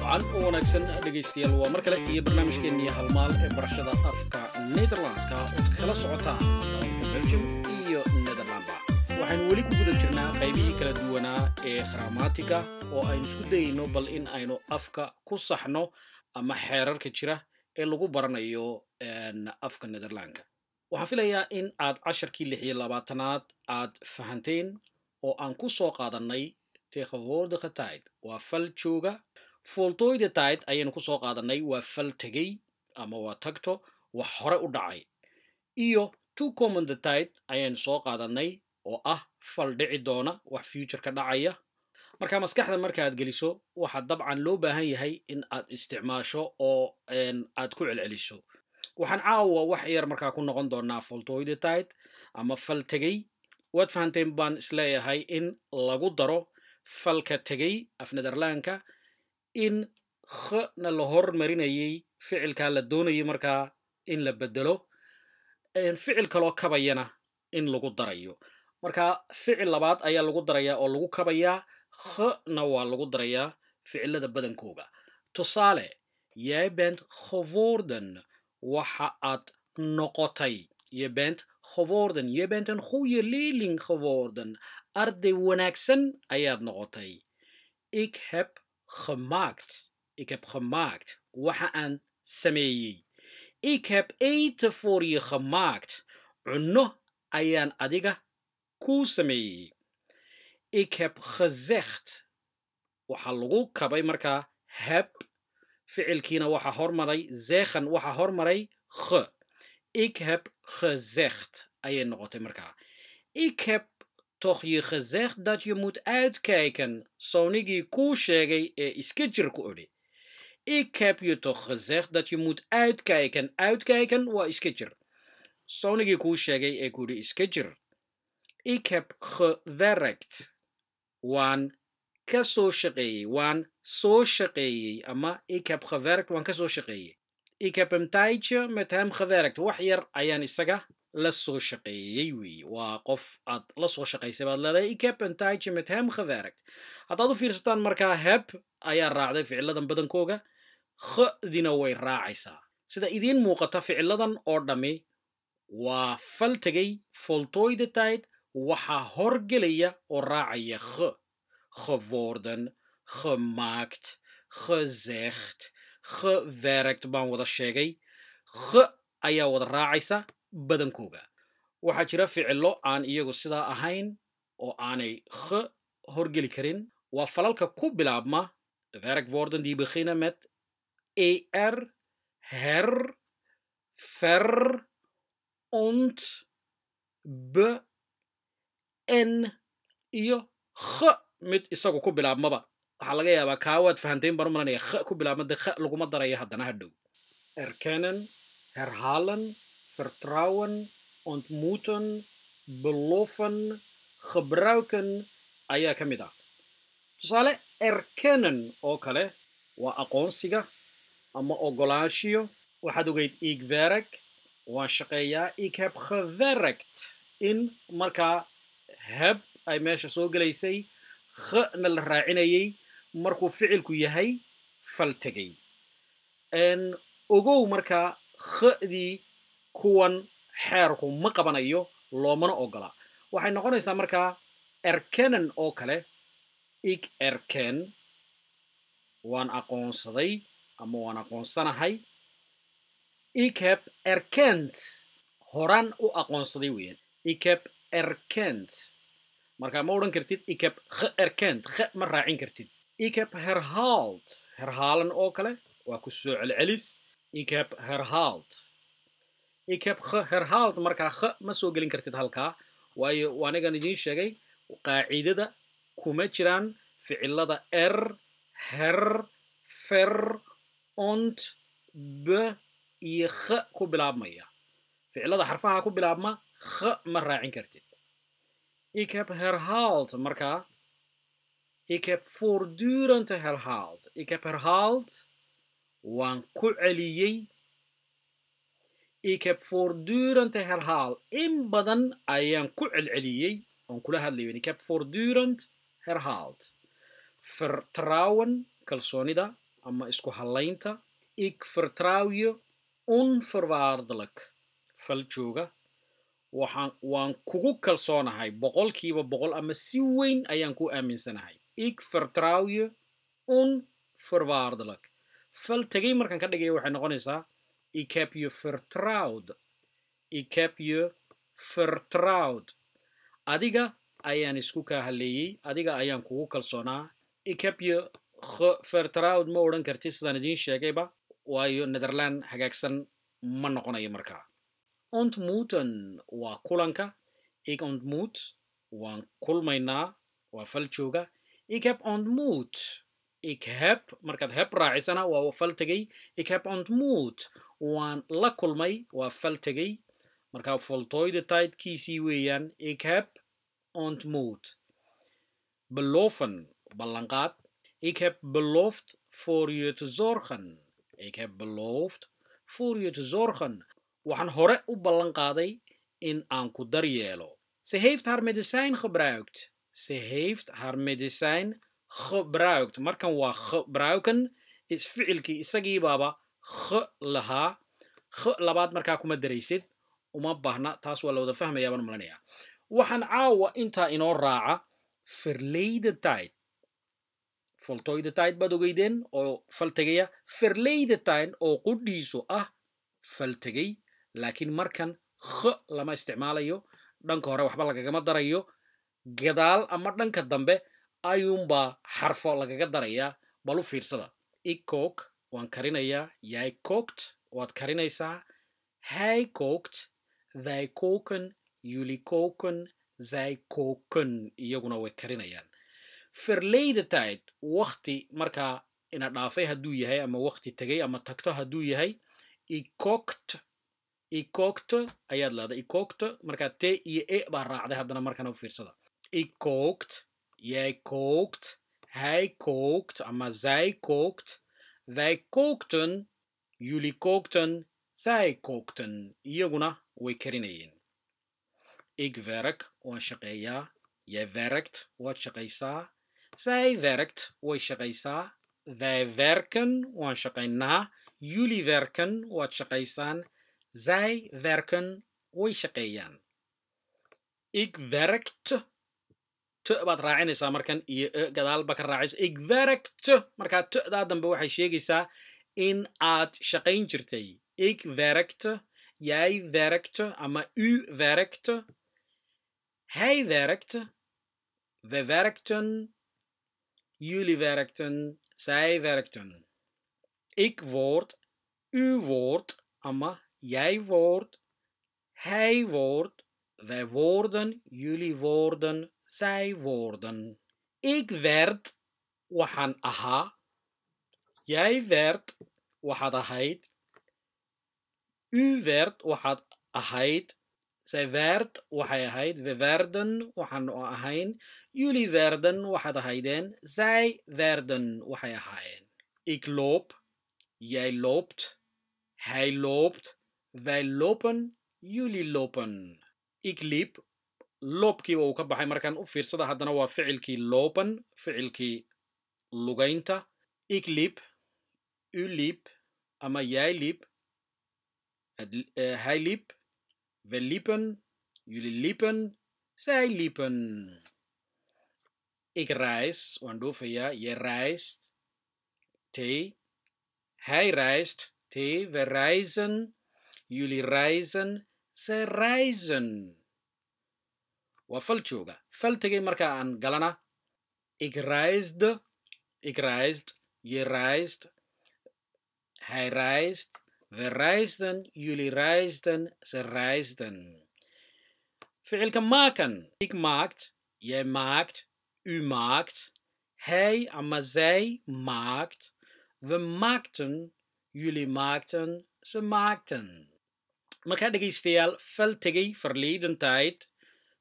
وعن wanaagsan dhageystayaal waa mar kale iyo barnaamijkeennii halmaal ee barashada afka Nederlandska oo kala socotaan dalka Belgium iyo Nederlandba waxaan weli ku guda jirnaa qaybihii kala duwanaa ee grammatica oo aynu isku dayno bal in aynu afka ku saxno ama xeerarka jira ee lagu baranayo afka Nederlandka waxaan filayaa in aad casharkii 26aad aad fahanteen oo aan ku soo qaadanay tegenwoordige tijd waa fal jooga voltooyde tijd ayaynu ku soo qaadanay waa fal tegay ama waa tagto wax hore u dhacay iyo toekomende tijd ayaynu soo qaadanay oo ah fal dhici doona wax future ka dhacaya marka maskaxda marka aad geliso waxa dabcan loo baahan yahay in aad isticmaasho oo aad ku celceliso waxaan caawa wax yar markaa ku noqon doonaa voltooyde tijd ama fal tegay waad fahanteen baan isleeyahay in lagu daro falka tegay af Nederlandka in na la hormarinayay ficilka la doonayay markaa in la bedelo ficil kaloo kabayana in lagu darayo marka ficil labaad ayaa lagu darayaa oo lagu kabayaa na waa lagu darayaa ficilada badankooga tusaale jij bent geworden waxa aad noqotay je bent geworden je bent een goede leerling geworden arday wanaagsan ayaad noqotay ik heb gemaakt waxa aan sameeyey ik heb eten voor je gemaakt cunno ayaan adiga kuu sameeyey ik heb gezegd waxa lagu kabay markaa heb ficilkiina waxa hormaray zeggen waxa hormaray ge ik heb gezegd ayay noqotay markaa ik heb toch je gezegd dat je moet uitkijken soonigii kuu sheegay ee iska jir ku odhi ik heb je toch gezegd dat je moet uitkijken waa iska jir soonigii kuu sheegay ee ku odhi iska jir ik heb gewerkt waan ka soo shaqeeyey ama ik heb gewerkt waan ka soo shaqeeyey ik heb een tijdje met hem gewerkt wax yar ayaan isaga la soo shaqeeyey weeye waa qof aad la soo shaqaysay baad leedahay ik heb een tijdje met hem gewerkt haddaad u fiirsataan markaa heb ayaa raacday ficiladan badankooga dina way raacaysaa sida idiin muuqata ficiladan oo dhammi waa fal tegay voltooyde tijd waxaa horgelaya oo raacaya geworden gemaakt gezegd gewerkt baan wada sheegay ayaa wada raacaysa badankooga waxaa jira ficilo aan iyagu sidaa ahayn oo aanay horgeli karin waa falalka ku bilaabma werkwoorden die beginnen met er her ver ont be en iyo mid isagu ku bilaabmaba waxaa laga yaabaa kaawaad fahanteen baan u malanaya ku bilaabma de laguma daraya haddana hadhow erkennen herhalen vertrouwen ontmoeten beloven gebruiken ayaa ka mid ah tusaale erkennen oo kale waa aqoonsiga ama ogolaanshiyo waxaad ogeyd ik werk waan shaqeeyaa ik heb gewerkt in markaa heb ay meesha soo gelaysay na la raacinayay markuu ficilku yahay fal tegay ogow markaa dii kuwan xeerku ma qabanayo loomana ogola waxay noqonaysaa markaa erkennen oo kale ik erken waan aqoonsaday ama waan aqoonsanahay ik heb erkend horaan u aqoonsaday weeyaan ik heb erkend markaa ma odhan kartid ik heb geerkend ma raacin kartid ik heb herhaald herhalen oo kale waa ku soo celcelis ik heb herhaald ik heb geherhaald markaa ma soo gelin kartid halkaa waayo waanigan idiin sheegay qaacidada kuma jiraan ficilada her ver ont be iyo ku bilaabmaya ficilada xarfaha ku bilaabma ma raacin kartid ik heb herhaald markaa ik heb voortdurend herhaald ik heb herhaald waan ku celiyey Ik heb voortdurend herhaald. In badan ayaan ku celceliyey oon kula hadlayo. Ik heb voortdurend herhaald. Vertrouwen, kalsoonida ama isku halaynta. Ik vertrouw je onvoorwaardelijk. Faljooga. Waan kugu kalsoonahay boqolkiiba boqol ama si weyn ayaan ku aaminsanahay. Ik vertrouw je onvoorwaardelijk. Fal tegay markaan ka dhigayo waxay noqonaysaa ik heb je vertrouwd. Ik heb je vertrouwd. Adiga ayaan isku kaa haleeyey. Adiga ayaan kugu kalsoonaa. Ik heb je vertrouwd ma odhan kartid sidaan idiin sheegayba. Waayo Nederland hagaagsan ma noqonayo markaa. Ontmoeten waa kulanka. Ik ontmoet waan kulmaynaa waa fal jooga. Ik heb ontmoet. Ik heb markaad heb raacisana waa fal tegay. Ik heb ontmoet waan la kulmay waa fal tegay. Markaa voltooyde tijdkiisii weeyaan. Ik heb ontmoet. Beloven ballanqaad. Ik heb beloofd voor je te zorgen. Ik heb beloofd voor je te zorgen. Waxaan hore u ballan qaaday in aan ku daryeelo. Ze heeft haar medicijn gebruikt. Ze heeft haar medicijn gebruikt. Markan waa gebruiken is ficilkii isagii baaba lahaa. Labaad markaa kuma daraysid. Uma baahna taas waa la wada fahmayaa baan malanayaa. Waxaan caawa intaa inoo raaca verleden tijd. Voltooyde tijd baad ogeydeen oo fal tegaya. Verleden tijd oo qudhiisu ah fal tegay. Laakiin markan lama isticmaalayo. Dhanka hore waxba lagagama darayo. Gadaal ama dhanka dambe ayuunbaa xarfo lagaga darayaa. Bal u fiirsada. Ik kook waan karinayaa. Jij kookt waad karinaysaa. Hij kookt. Wij koken. Jullie koken. Zij koken. Iyaguna way karinayaan. Verleden tijd. Waqti markaa ina dhaafay hadduu yahay ama waqti tegay ama tagto hadduu yahay. Ik kookt. Ik kookte ayaad leedahay. Ik kookte markaa t iyo e baa raacday haddana markana u fiirsada. Ik kookt. Jij kookt. Hij kookt ama zij kookt. Wij kookten. Jullie kookten. Zij kookten. Iyaguna way karinayeen. Ik werk waan shaqeeyaa. Jij werkt waad shaqaysaa. Zij werkt way shaqaysaa. Wij werken waan shaqaynaa. Jullie werken waad shaqaysaan. Zij werken way shaqeeyaan. Ik werkte. Te baad raacinaysaa markan iyo gadaalba ka raacis. Ik werkte. Markaa te'daa dambe waxay sheegaysaa in aad shaqayn jirtay. Ik werkte. Jij werkte ama u werkte. Hij werkte. We werkten. Jullie werkten. Zij werkten. Ik word. U wordt. Ama jij wordt. Hij wordt. Wij worden. Jullie worden. Zij worden. Ik werd. Waxaan ahaa. Jij werd. Waxaad ahayd. U werd. Waxaad ahayd. Zij werd. Waxay ahayd. We werden. Waxaan ahayn. Jullie werden. Waxaad ahaydeen. Zij werden. Waxay ahaayeen. Ik loop. Jij loopt. Hij loopt. Wij lopen. Jullie lopen. Ik liep. Loopkii waa uu ka baxay markaan u fiirsada haddana waa ficilkii lopen. Ficilkii lugaynta. Ik liep. U liep. Ama jij liep. Hij liep. We liepen. Jullie liepen. Zij liepen. Ik reis. Waan dhoofayaa. Je reist. T. Hij reist. T. We reizen. Jullie reizen. Zij reizen. Waa fal jooga. Fal tegay markaa aan galana. Ik reisde. Ik reist. Je reist. Hij reist. We reisden. Jullie reisden. Ze reisden. Ficilka maken. Ik maakt. Jij maakt. U maakt. Hij ama zij maakt. We maakten. Jullie maakten. Ze maakten. Markaa dhegaystayaal fal tegay verleden tijd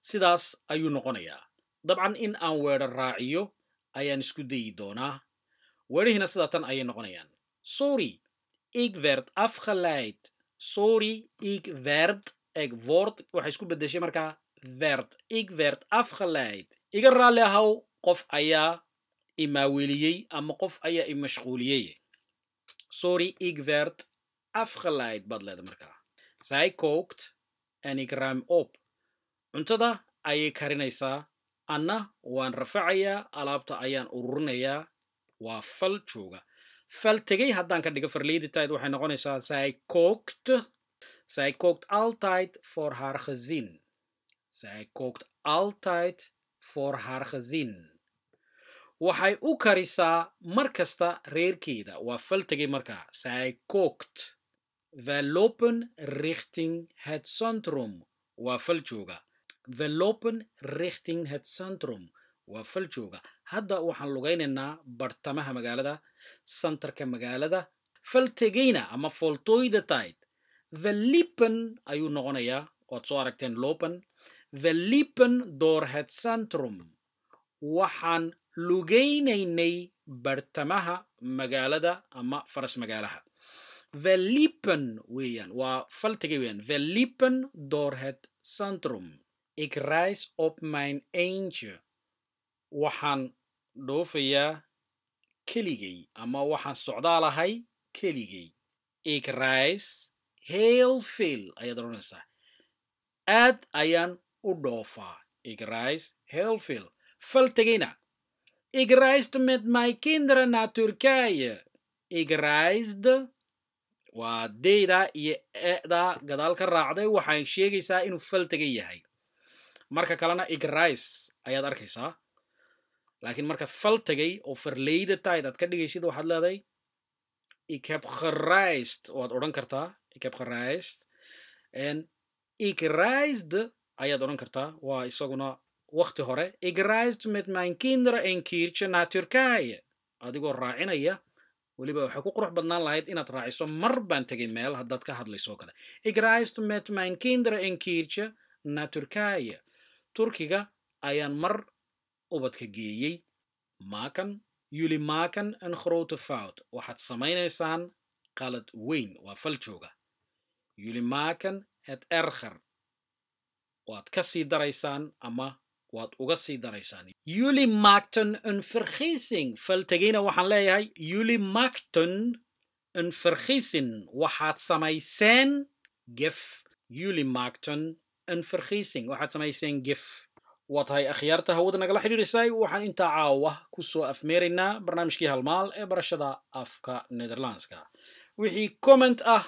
sidaas ayuu noqonayaa. Dabcan in aan weedha raaciyo ayaan isku dayi doonaa. Weedhihina sidaa tan ayay noqonayaan. Sorry, ik werd afgeleid. sorry ik werd ik word waxay isku bedeshay markaa werd ik werd afgeleid iga raali ahow qof ayaa imaaweliyey ama qof ayaa imashquuliyey sorry ik werd afgeleid baad leedahay markaa zij kookt en ik ruim op cuntada ayay karinaysaa anna waan rafacayaa alaabta ayaan ururinayaa waa fal jooga fal tegay haddaan ka dhigo verledenheid waxay noqonaysaa zij kookt altijd voor haar gezin zij kookt altijd voor haar gezin waxay u karisaa mar kasta reerkeeda waa fal tegay markaa zij kookt we lopen richting het centrum waa fal jooga we lopen richting het centrum waa fal jooga hadda waxaan lugaynaynaa bartamaha magaalada centerka magaalada fal tegayna ama voltooyda tijd we liepen ayuu noqonayaa waad soo aragteen lopen we liepen door het centrum waxaan lugaynaynay bartamaha magaalada ama faras magaalaha we liepen weeyaan waa fal tegay weeyaan we liepen door het centrum ik reis op mijn eentje waxaan dhoofayaa keligay ama waxaan socdaalahay keligay ik reis heel veel ayaad oranaysaa aad ayaan u dhoofaa ik reis heel veel fal tegayna ik reisde met mijn kinderen naar Turkije ik reisde waa deyda iyo eeda gadaal ka raacday waxay sheegaysaa inuu fal tegay yahay marka kalena ik reis ayaad arkaysaa laakiin marka fal tegay oo verledenheid aad ka dhigaysid waxaad leedahay ik heb gereisd waad odhan kartaa ik heb gereisd en ik reisde ayaad odhan kartaa waa isaguna waqti hore ik reisde met mijn kinderen een keertje naar Turkije adigoo raacinaya weliba waxay ku qurux badnaan lahayd inaad raaciso mar baan tegay meel haddaad ka hadlayso kale ik reisde met mijn kinderen een keertje naar Turkije turkiga ayaan mar ubadka geeyey maken jullie maken een grote fout waxaad samaynaysaan qalad weyn waa fal jooga jullie maken het erger waad ka sii daraysaan ama waad uga sii daraysaan jullie maakten een vergissing fal tegayna waxaan leeyahay jullie maakten een vergissing waxaad samayseen gef jullie maakten een vergissing waxaad samayseen gef waa tahay akhyaarta hawada nagala xidhiirisay waxaan intaa caawa ku soo afmeeraynaa barnaamijkii halmaal ee barashada afka Nederlandska wixii comment ah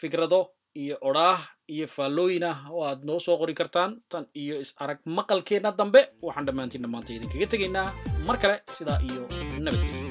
fikrado iyo odhaah iyo faallooyin ah oo aad noo soo qori kartaan tan iyo is arag maqalkeena dambe waxaan dhammaantiin maanta idinkaga tegaynaa mar kale sidaa iyo nabadgelyo